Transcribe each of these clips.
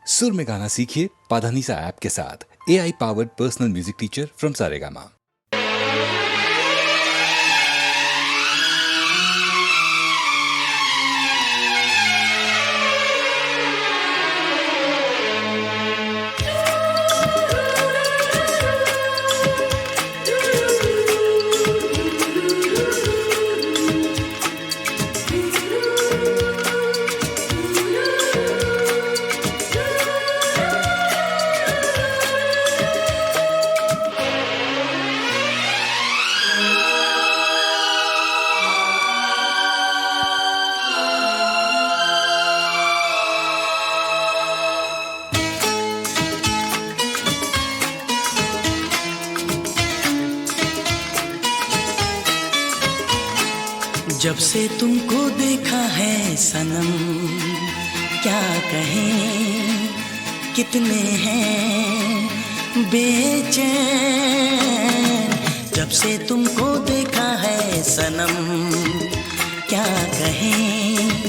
सुर में गाना सीखिए पाधानीसा ऐप के साथ। AI powered personal music teacher from Saregama. जब से तुमको देखा है सनम, क्या कहें कितने हैं बेचैन। जब से तुमको देखा है सनम, क्या कहें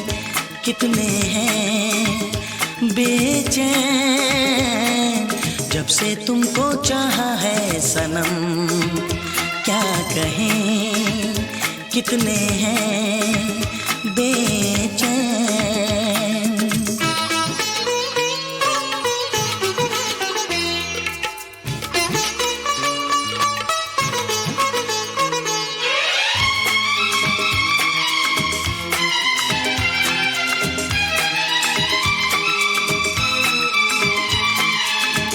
कितने हैं बेचैन। जब से तुमको चाहा है सनम, क्या कहें कितने हैं बेचैन।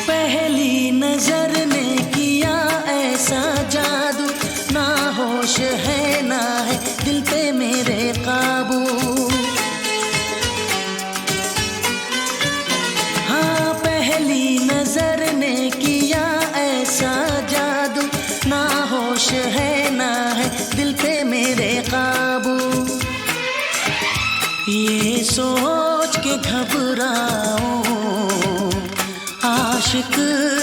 पहली नजर ने किया ऐसा जादू, ना होश है ना है दिल पे मेरे काबू। हाँ, पहली नजर ने किया ऐसा जादू, ना होश है ना है दिल पे मेरे काबू। ये सोच के घबराऊं आशिक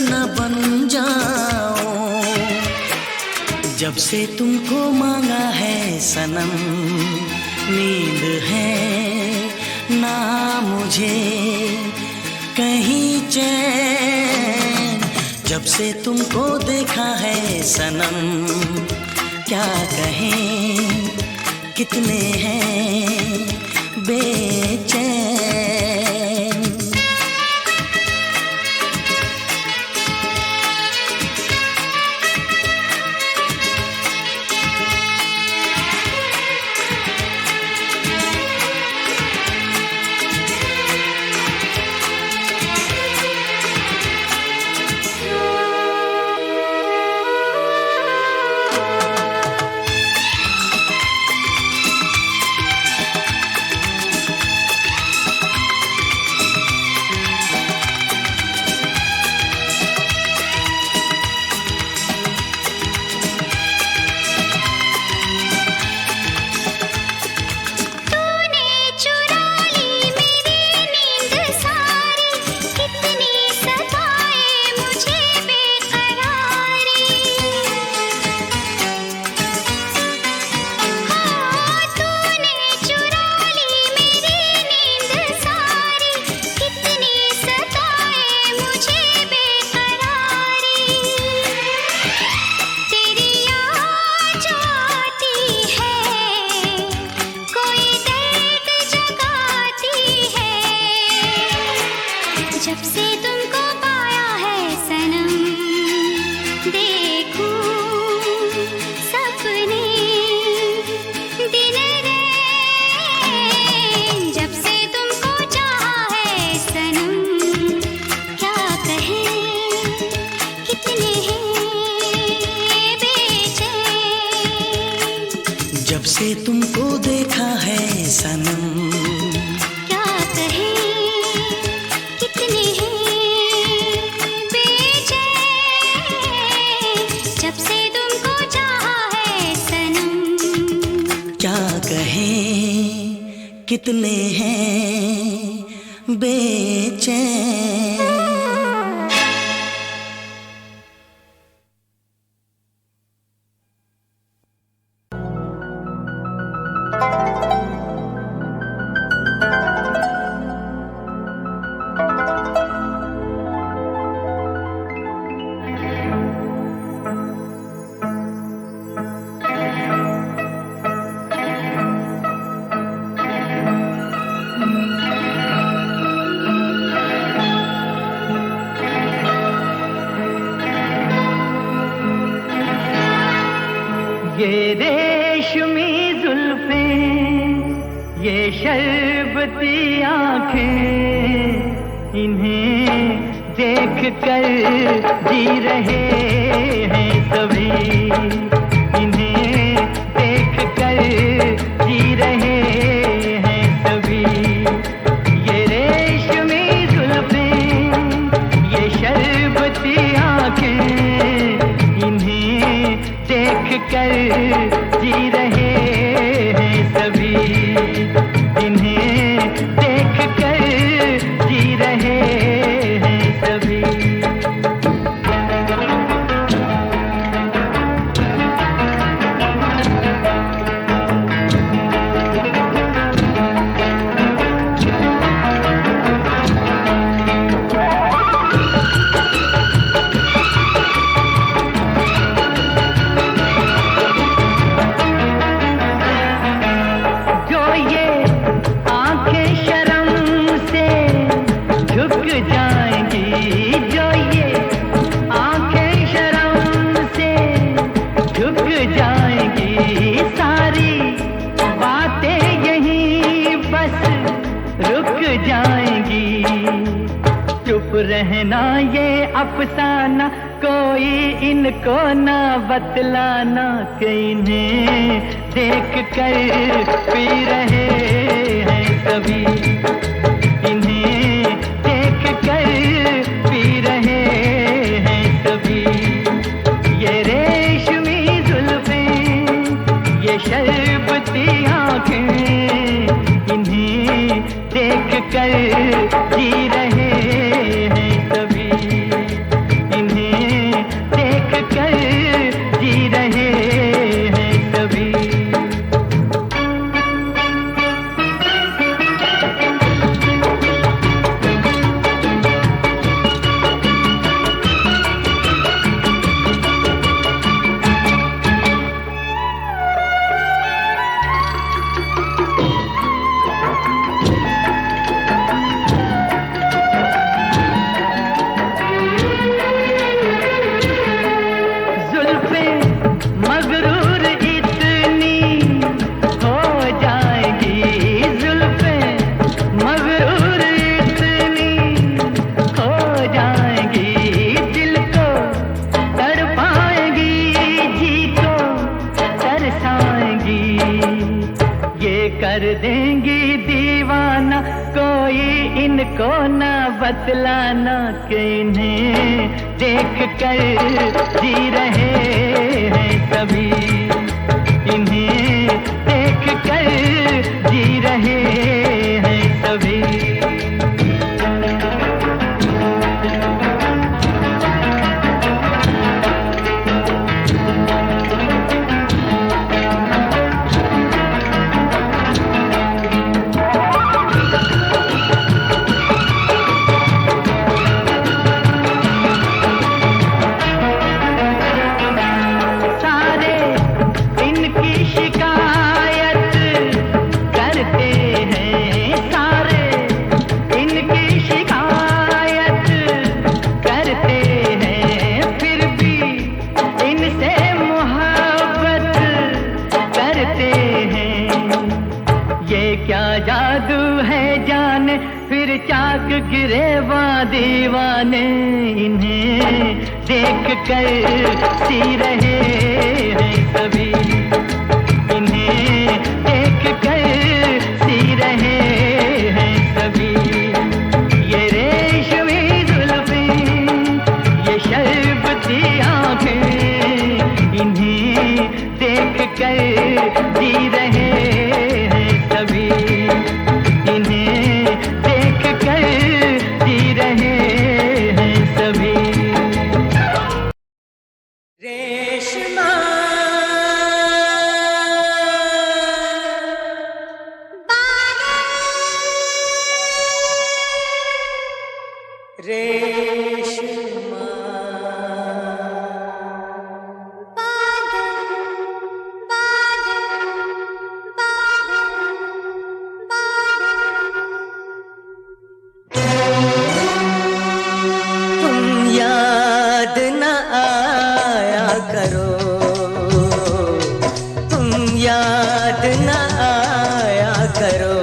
न बन जाऊं। जब से तुमको मांगा है सनम, नींद है ना मुझे कहीं चैन। जब से तुमको देखा है सनम, क्या कहें कितने हैं बेचैन। जब से तुमको पाया है सनम, देखूं सपने दिन रैन। जब से तुमको चाहा है सनम, क्या कहें कितने हैं बेचैन। जब से तुमको देखा है सनम, कितने हैं बेचैन। शर्बती आँखें इन्हें देख कर जी रहे हैं सभी, इन्हें देख कर जी रहे हैं सभी। ये रेशमी जुल्फें, ये शर्बती आँखें इन्हें देख कर जी रहे हैं सभी, इन्हें देख कर जी रहे हैं सभी। जो ये आंखें शर्म से झुक जाएंगी, जो ये आंखें शर्म से झुक जाएंगी, सारी बातें यहीं बस रुक जाएंगी। चुप रहना ये अफसाना, कोई इनको ना बतलाना कि इन्हें देख कर पी रहे हैं सभी, इन्हें देख कर पी रहे हैं सभी। ये रेशमी जुल्फें, ये शर्बती आँखें इन्हें देख कर जी रहे हैं सभी, इन्हें देख कर जी रहे हैं सभी। जुल्फें मगरूर इतनी हो जाएंगी, जुल्फें मगरूर इतनी हो जाएंगी, दिल को तड़पाएंगी, जी को तरसाएंगी। ये कर देंगी दीवाना, कोई इनको ना बतलाना कि इन्हें देख कर जी रहे हैं सभी, इन्हें देख कर जी रहे हैं सभी। सारे इनकी शिकायत करते हैं, सारे इनकी शिकायत करते हैं, फिर भी इनसे मोहब्बत करते हैं। ये क्या जादू है जाने, फिर चाक गिरे दीवाने, इन्हें देख कर सी रहे हैं सभी, इन्हें देख कर सी रहे हैं सभी। ये रेशमी जुल्फें, ये शर्बती आँखें इन्हें देख कर जी रहे हैं सभी, इन्हें देख कर जी रहे हैं सभी। रेशमा रेशमा तुम याद न आया करो, तुम याद न आया करो,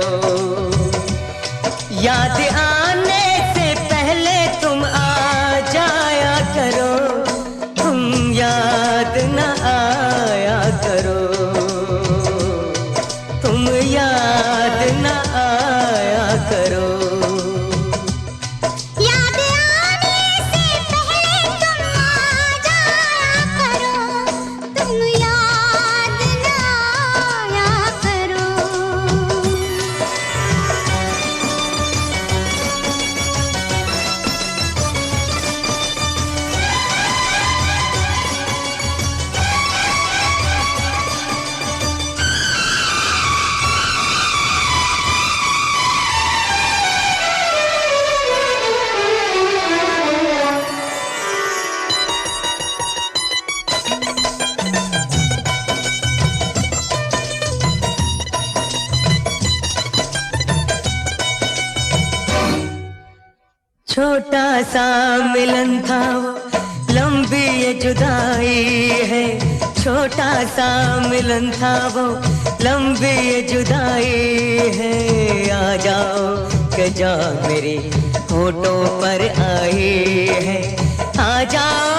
छोटा सा मिलन था वो, लंबी ये जुदाई है। छोटा सा मिलन था वो, लंबी ये जुदाई है। आ जाओ के जान मेरी होठों पर आई है। आ जाओ,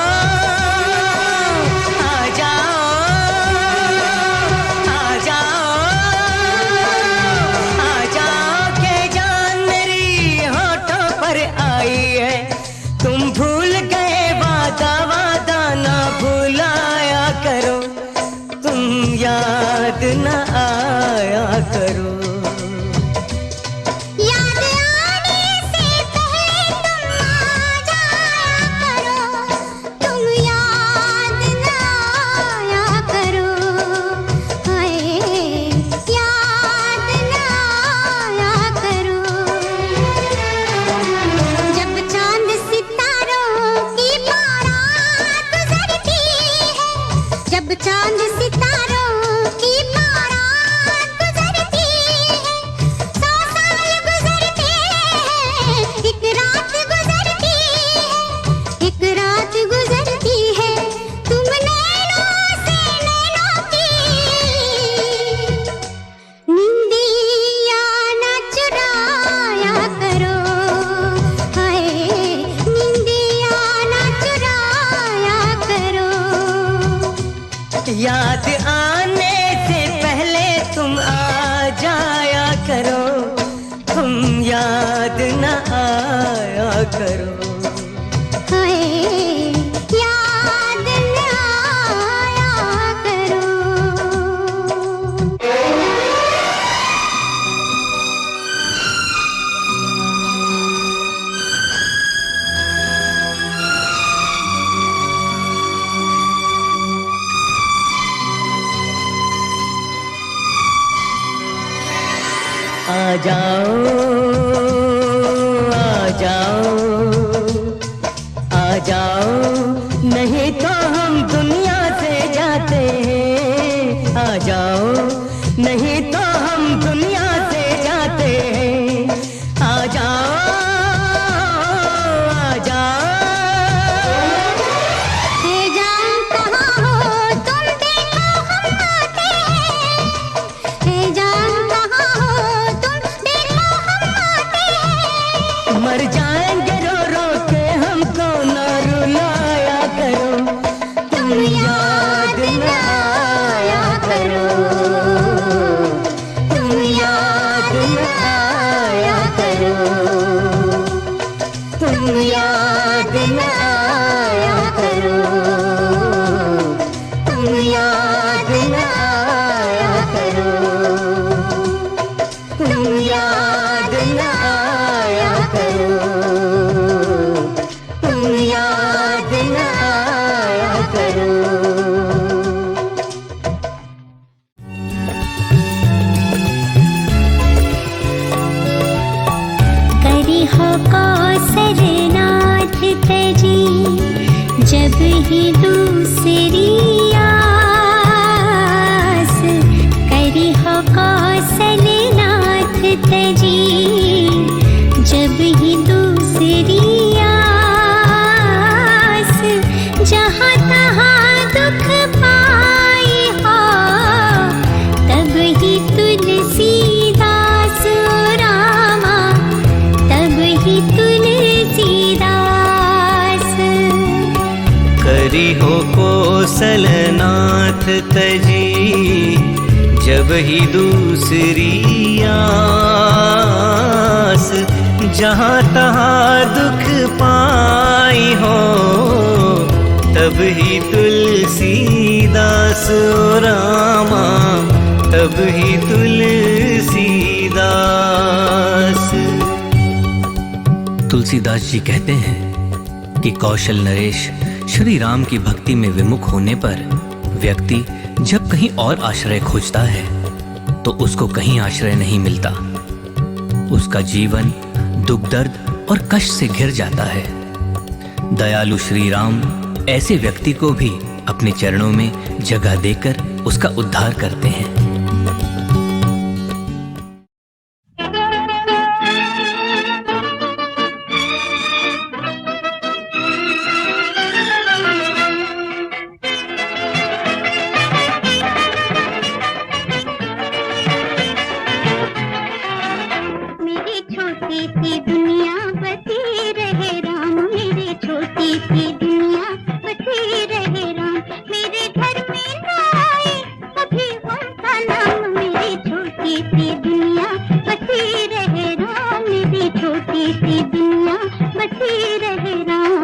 आ जाओ, आ जाओ, आ जाओ के जान मेरी होठों पर आई है। तुम भूल गए वादा, वादा ना भुलाया करो, तुम याद न आया करो। याद आने से पहले तुम आ जाया करो, तुम याद न आया करो। हाय याद न आया करो। जब चांद सितारों की बारात गुजरती है, जब चांद सितारों की बारात गुजरती है, 100 साल गुजरते हैं, एक रात गुजरती है, एक रात गुजरती है। तुम नैनों से नैनों की निंदिया न चुराया करो। हाय निंदिया न चुराया करो। याद आने से पहले तुम आ जाया करो, तुम याद न आया करो। हाय याद न आया करो। आ जाओ, आ जाओ, आ जाओ, नहीं तो हम दुनिया से जाते हैं। आ जाओ, नहीं तो हम दुनिया से जाते हैं। आ जाओ, आ जाओ। है जान कहाँ हो तुम, देखो हम आते हैं। है जान कहाँ हो तुम, देखो हम आते हैं। मर जाएंगे रो रो के, हमको न रुलाया करो, तुम याद न आया करो, तुम याद न आया करो, तुम याद न आया करो, तुम याद न आया करो, तुम याद न आया करो, तुम याद न आया करो। करी हो कौसलनाथ तजी, जब ही दूसरी आस। करी हो कौसलनाथ तजी, जब ही दूसरी आस। जहाँ तहाँ दुख पाई हो, तब ही तुलसीदास रामा, तब ही तुलसीदास। करी हो कोसलनाथ तजी, जब ही दूसरी आस। जहाँ तहाँ दुख पाई हो, तब ही तुलसीदास रामा, तब ही तुलसीदास। तुलसीदास जी कहते हैं कि कौशल नरेश श्री राम की भक्ति में विमुख होने पर व्यक्ति जब कहीं और आश्रय खोजता है तो उसको कहीं आश्रय नहीं मिलता। उसका जीवन दुख दर्द और कष्ट से घिर जाता है। दयालु श्री राम ऐसे व्यक्ति को भी अपने चरणों में जगह देकर उसका उद्धार करते हैं। रहे राम।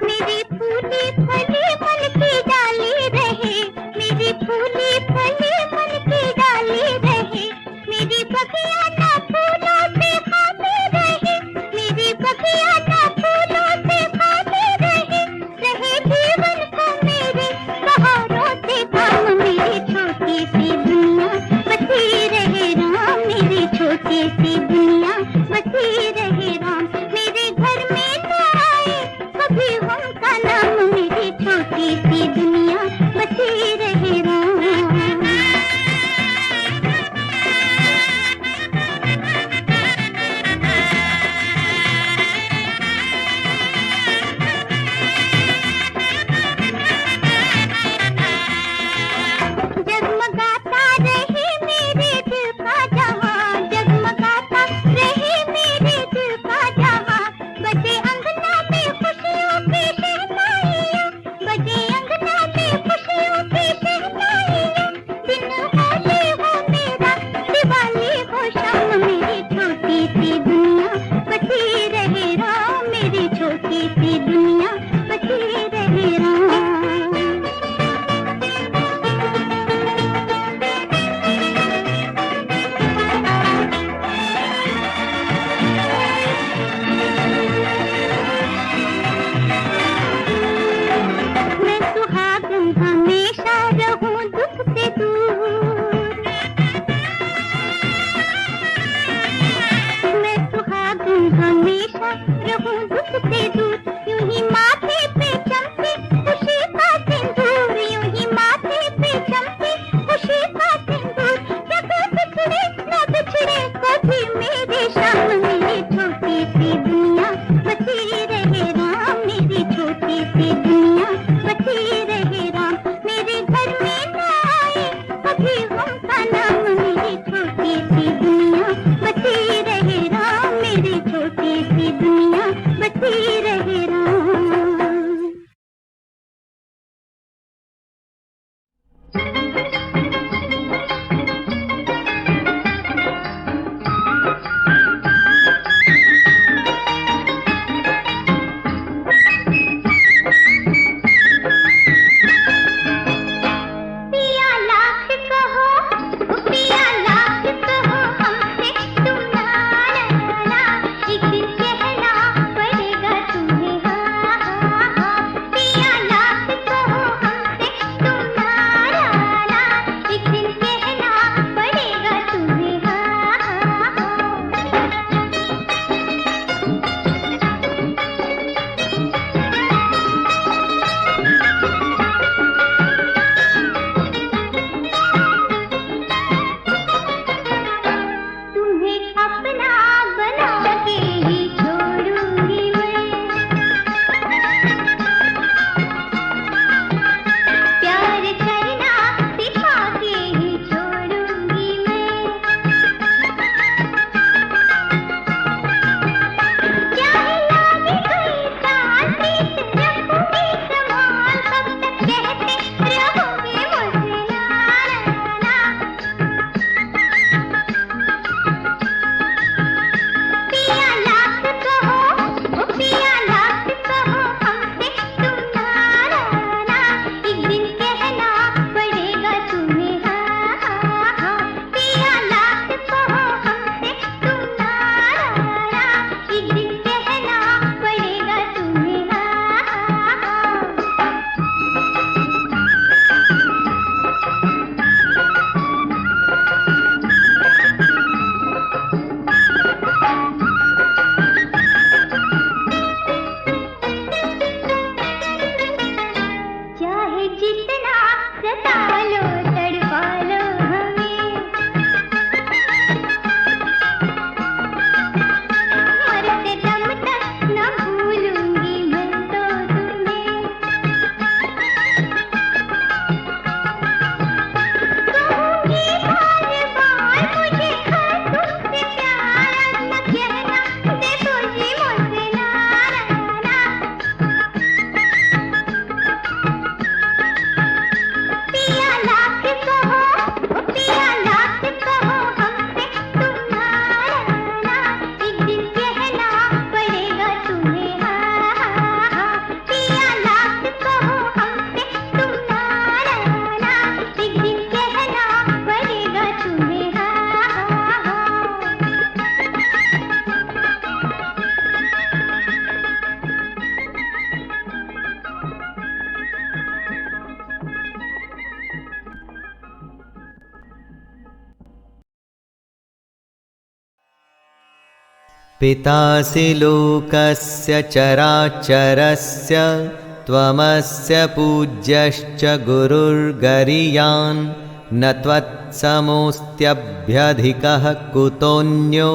मेरी फूली फली मन की डाली रहे, मेरी फूली फली मन की डाली रहे, मेरी बगिया ना फूलों से खाती रहे, मेरी बगिया ना फूलों से खाती रहे, रहे जीवन को मेरे बहारों से काम। मेरी छोटी सी दुनिया बसी रहे राम, मेरी छोटी सी दुनिया बसी रहे राम। मेरे घर में न आए कभी उनका नाम, मेरी छोटी सी दुनिया बसी रहे राम। जगमगाता रहे मेरे दिल का जहां, जगमगाता रहे मेरे दिल का जहां। बजे अंगना में खुशियों की शहनाइयां, बजे अंगना में खुशियों की शहनाइयां। दिन होली हो मेरा, दिवाली हो शाम, मेरी छोटी सी दुनिया बसी रहे राम, मेरी छोटी सी दुनिया बसी रहे राम। मैं सुहागन हमेशा रहूं दुख से दूर, मैं सुहागन हमेशा रहूं दुख से दूर। यूं ही पितासि लोकस्य चराचरस्य त्वमस्य पूज्यश्च गुरुर्गरीयान् न त्वत्समोऽस्त्यभ्यधिकः कुतोऽन्यो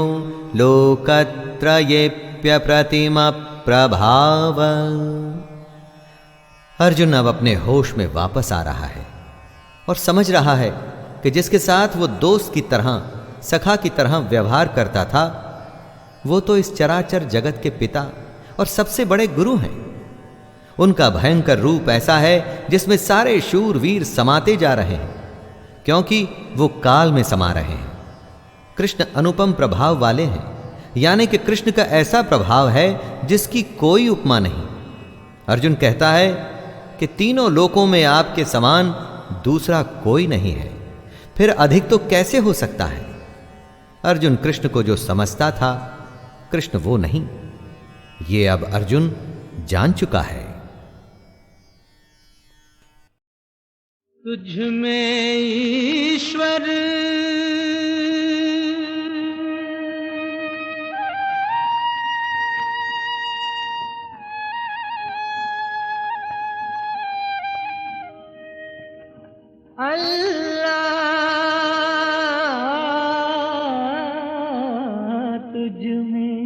लोकत्रयेऽप्यप्रतिमप्रभाव। अर्जुन अब अपने होश में वापस आ रहा है और समझ रहा है कि जिसके साथ वो दोस्त की तरह, सखा की तरह व्यवहार करता था, वो तो इस चराचर जगत के पिता और सबसे बड़े गुरु हैं। उनका भयंकर रूप ऐसा है जिसमें सारे शूरवीर समाते जा रहे हैं, क्योंकि वो काल में समा रहे हैं। कृष्ण अनुपम प्रभाव वाले हैं, यानी कि कृष्ण का ऐसा प्रभाव है जिसकी कोई उपमा नहीं। अर्जुन कहता है कि तीनों लोकों में आपके समान दूसरा कोई नहीं है, फिर अधिक तो कैसे हो सकता है। अर्जुन कृष्ण को जो समझता था, कृष्ण वो नहीं, ये अब अर्जुन जान चुका है। तुझ में ईश्वर अल्लाह तुझ में,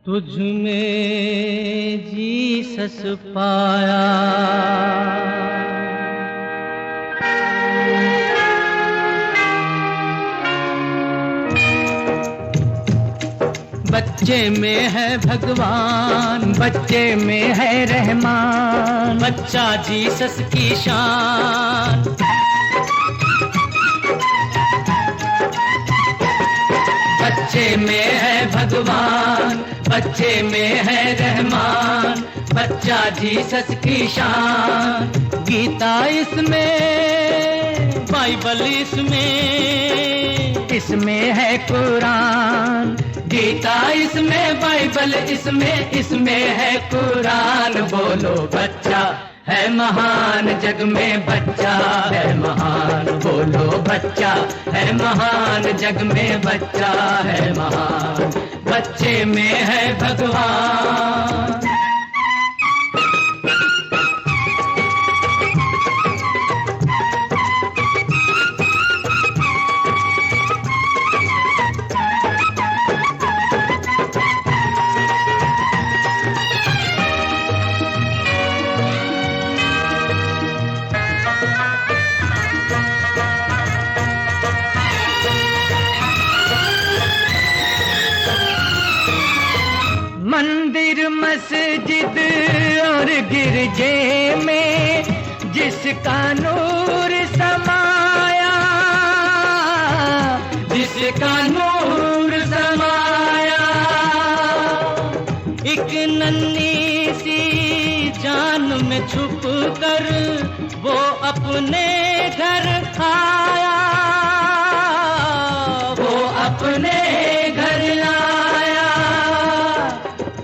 तुझ में जीसस पाया, बच्चे में है भगवान, बच्चे में है रहमान, बच्चा जीसस की शान। बच्चे में है भगवान, बच्चे में है रहमान, बच्चा जीसस की शान। गीता इसमें, बाइबल इसमें है कुरान। गीता इसमें, बाइबल इसमें है कुरान। बोलो बच्चा है महान, जग में बच्चा है महान। बोलो बच्चा है महान, जग में बच्चा है महान। बच्चे में है भगवान। मंदिर मस्जिद और गिरजे में जिसका नूर समाया, जिसका नूर समाया। एक नन्ही सी जान में छुप कर वो अपने घर आया, वो अपने घर आया।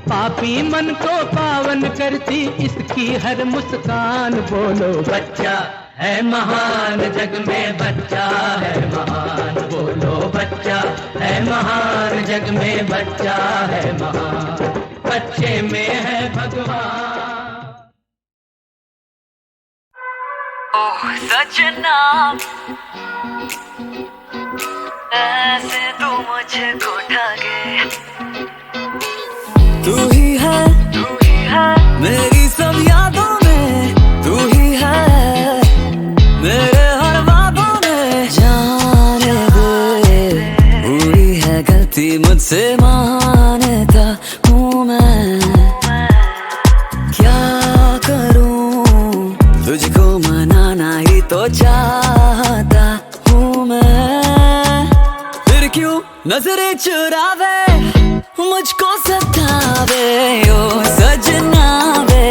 पापी मन को पावन करती इसकी हर मुस्कान। बोलो बच्चा है महान, जग में बच्चा है महान। बोलो बच्चा है महान, जग में बच्चा है महान। बच्चे में है भगवान। ओह सजना, ऐसे तू मुझको ठगे। तू ही है मेरी सब यादों में, तू ही है मेरे हर वादों में। जाने दे हुई है गलती मुझसे, मानता हूँ मैं। क्या करूँ तुझको मनाना ही तो चाहता हूँ मैं। फिर क्यों नजरें चुरावे मुझको सतावे। ओ सजना वे,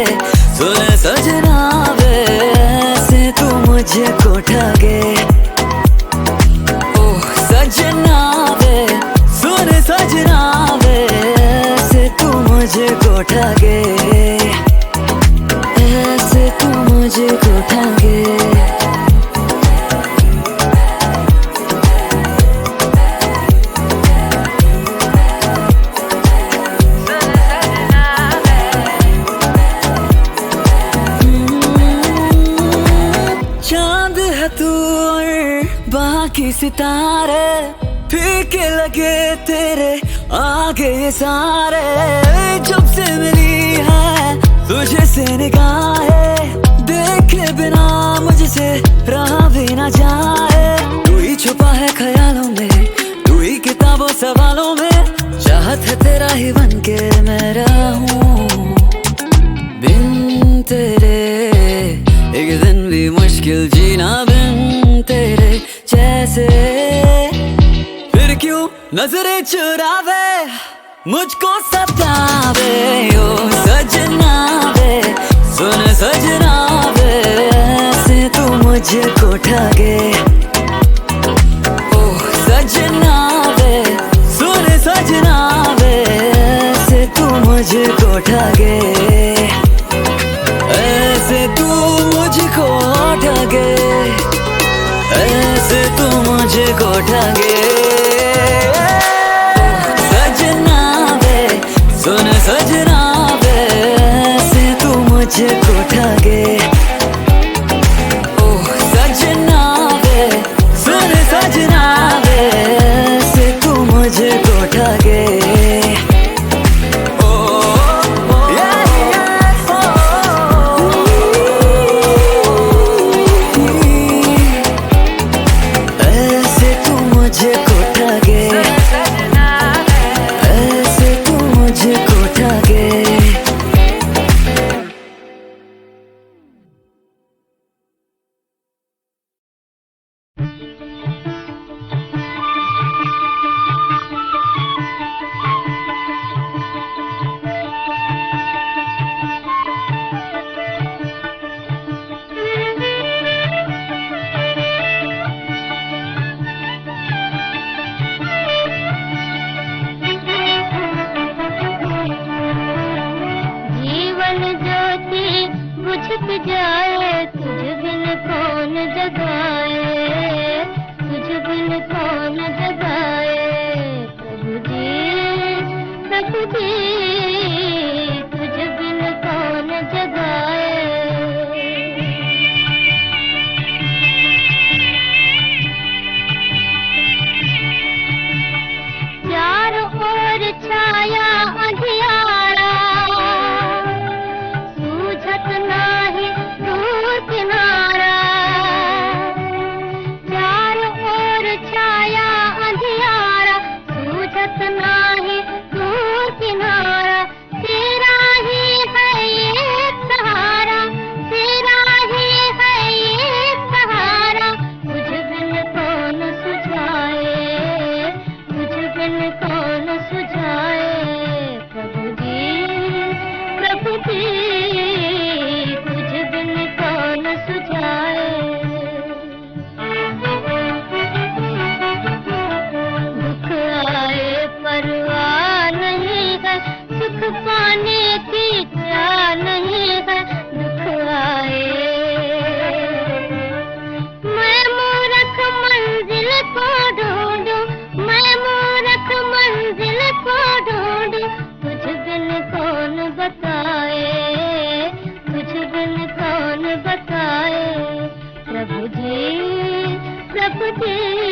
सुन सजना वे, ऐसे तू मुझको ठगे। ओ सजना वे, सुन सजना वे, ऐसे तू मुझको ठगे। ऐसे तू मुझको बाकी सितारे फीके लगे तेरे आगे ये सारे। जब से मिली है तुझे से निगाहें, देखे बिना मुझसे रहा भी ना जाए। तू ही छुपा है ख्यालों में, तू ही किताबों सवालों में, चाहत है तेरा ही बन के मैं रहूं बिन तेरे। एक दिन भी मुश्किल जीना बिन तेरे जैसे। फिर क्यों नजरें चुरावे मुझको सतावे ओ सजना वे, सुन सजना वे, ऐसे तू मुझको ठगे ओ सजना वे, सुन सजना वे, ऐसे तू मुझको ठगे, ऐसे तू मुझको ठगे, ऐसे तू मुझको ठगे। सजना वे, सुन सजना वे, ऐसे तू मुझको ठगे ओ सजना वे, सुन सजना वे, ऐसे तू मुझको ठगे। प्रभु जी